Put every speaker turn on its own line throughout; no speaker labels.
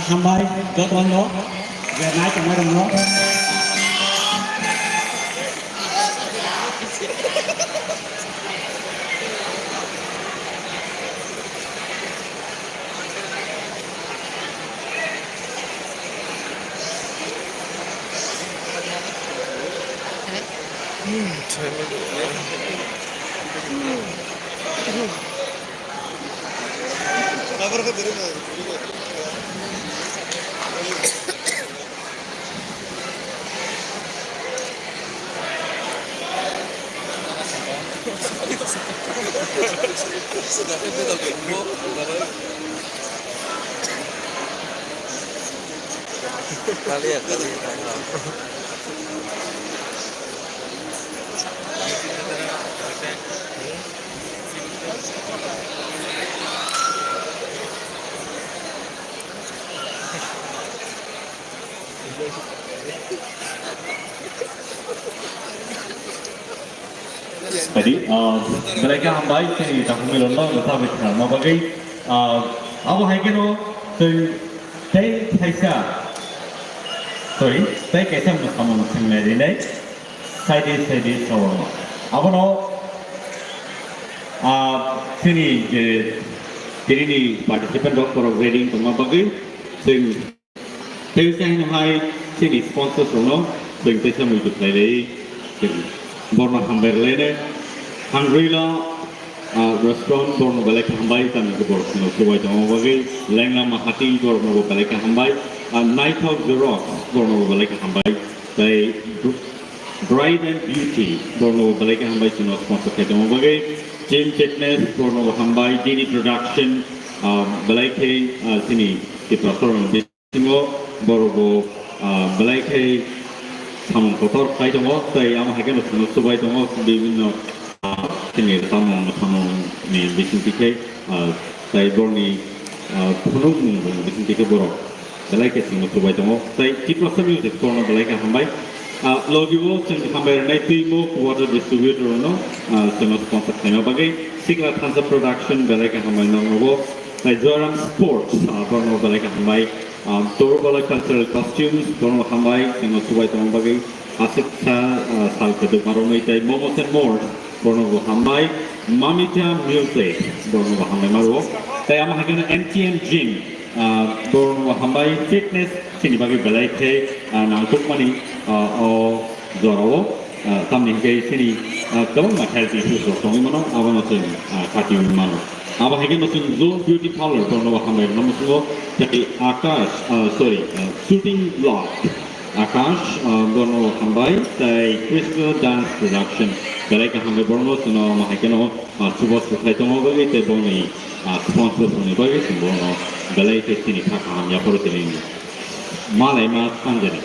Hambai, got one no. Very nice, and I don't know.
Jadi, mereka hambai sini tak kumilon lah, lepas itu, mabagai, apa hai keno, tu, teh kaisa, sorry, teh kaisa kamu sendiri ni, side sama, apa no, sini jadi ni participant doktor grading tu mabagai, sing, teh saya hai sini sponsor sono, sing teh sama itu lagi, borna hambar lene. Hangrila restaurant borno balai hambai tan ke borno suwai tamo bagi lengla mahati borno balai hambai night of the rock borno balai hambai by bride and beauty borno balai hambai sino sponsor ke tamo bagi gym fitness borno hambai dini production balai ke sini kita sorong bisimo borgo balai ke tamo kotor kai tamo tai ama hagen sino suwai tamo bibinno sini sama ni bising tiket, saya borni penuh bising tiket borok, balai kesini tu baca mo, saya kita semua itu korang balai ke hambai, logi wo sini hambai naik timo water distributor no, semua sponsor kena bagai, Sigla Tanza Production balai ke hambai no wo, saya Joram Sports, korang balai ke hambai, Toro balai cultural costumes korang hambai, semua tu baca mo bagai, asik sal kedua marom itu, momos and more. Borno hambai, Mamita Music, Borno hambai maru. Saya amah hagen MTM Gym, Borno hambai Fitness, sini bagi balai ke, nangkut mani, Zorawo, tamni ke sini, kawan mak healthy issues rotongi mano, awan osun kati mano. Amah hagen osun Zone Beauty Parlor, Borno hambai nama semua, jadi shooting vlog. Akash, Borno hambai, saya Crystal Dance Production. Balai ke hambai Borno, sino mahakeno subos berkait dengan bagi teboni sponsor sini bagi sembono balai ke sini kakak ya perlu ini. Malai mas panjang.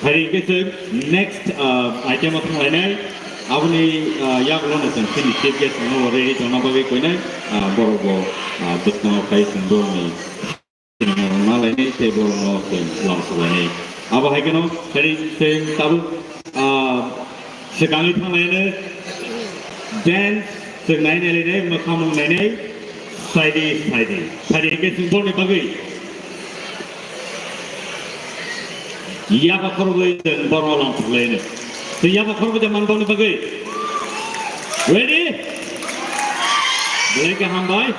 Hari ini next item apa lainnya? Awalnya yang lalu nasi sini tiap semua ready jangan bagi kau ini Borgo betul kai sembono. Malai ini teboni langsung ini. Apa hakeno hari ini tahu sekarang ini dance sekarang ini macam ini side ke simbol ni bagi ia apa korban dan barolang ini siapa korban zaman bau ni bagi ready boleh ke hambai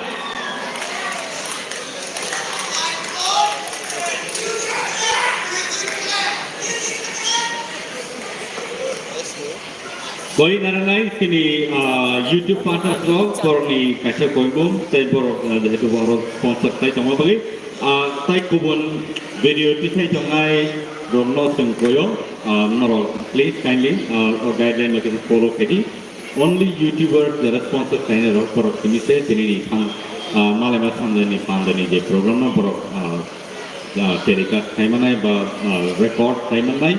Koi naranai sini YouTube partner vlog korni kaisa koibum tai borok itu borok sponsor tai cuma bagi tai kubun video itu saya jongai romno sengkoyo norol please kindly or guideline lagi follow kedi only YouTuber the sponsor tai norol borok ini saya sini ni malama samdani pandani je program na borok telecast tai manai ba record tai manai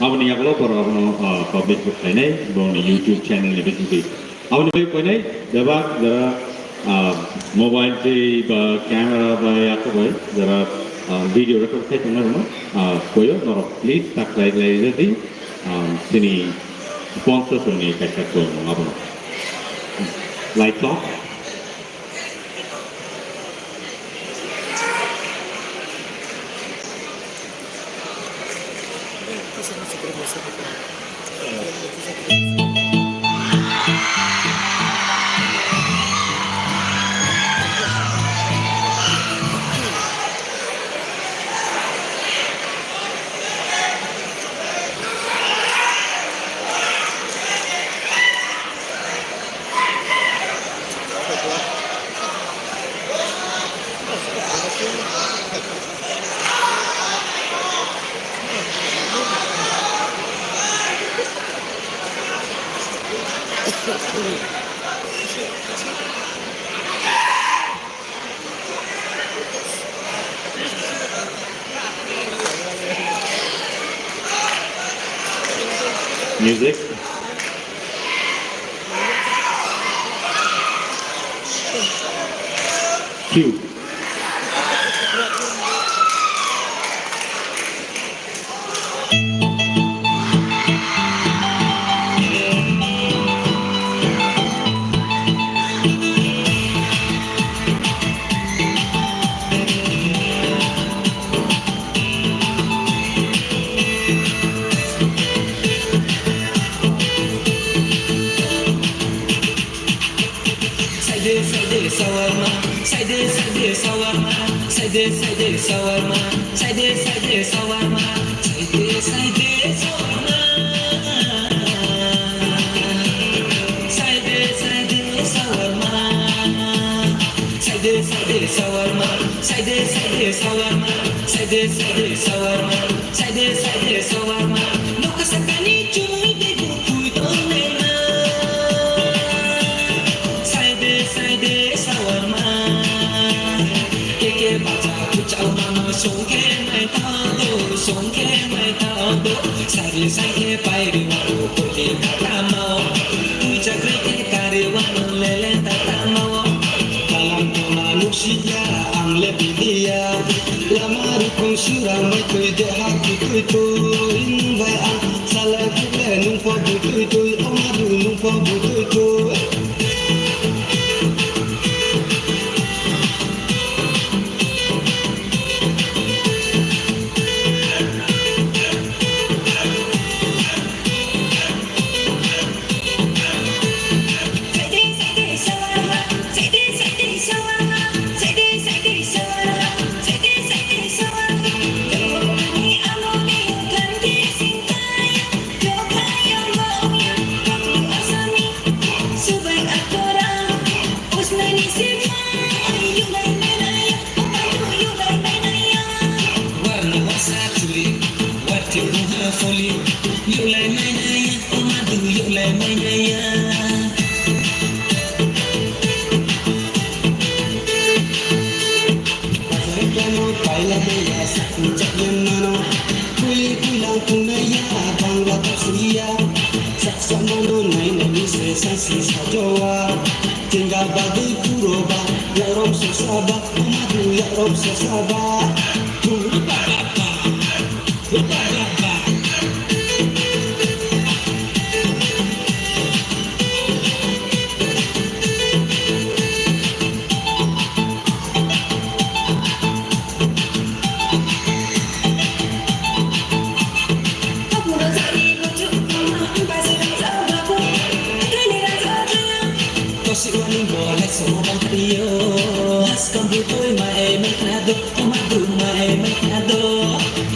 Awak ni kalau korang publish buat ini, buat YouTube channel ni betul. Awak ni kau ni, jawab jara mobile se, kamera, apa boleh, jara video record saya tengah rumah, kau yo, norok please subscribe lagi jadi, sini sponsor ni kita kau apa, like talk. Music. Cue.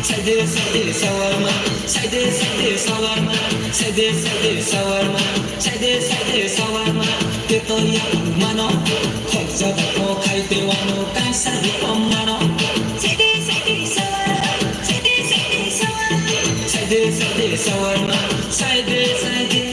Side shawarma, side shawarma, side shawarma, side shawarma. Kita yang mana? Kau jadi kau kaite wano kaisa di omano. Side shawarma, side shawarma, side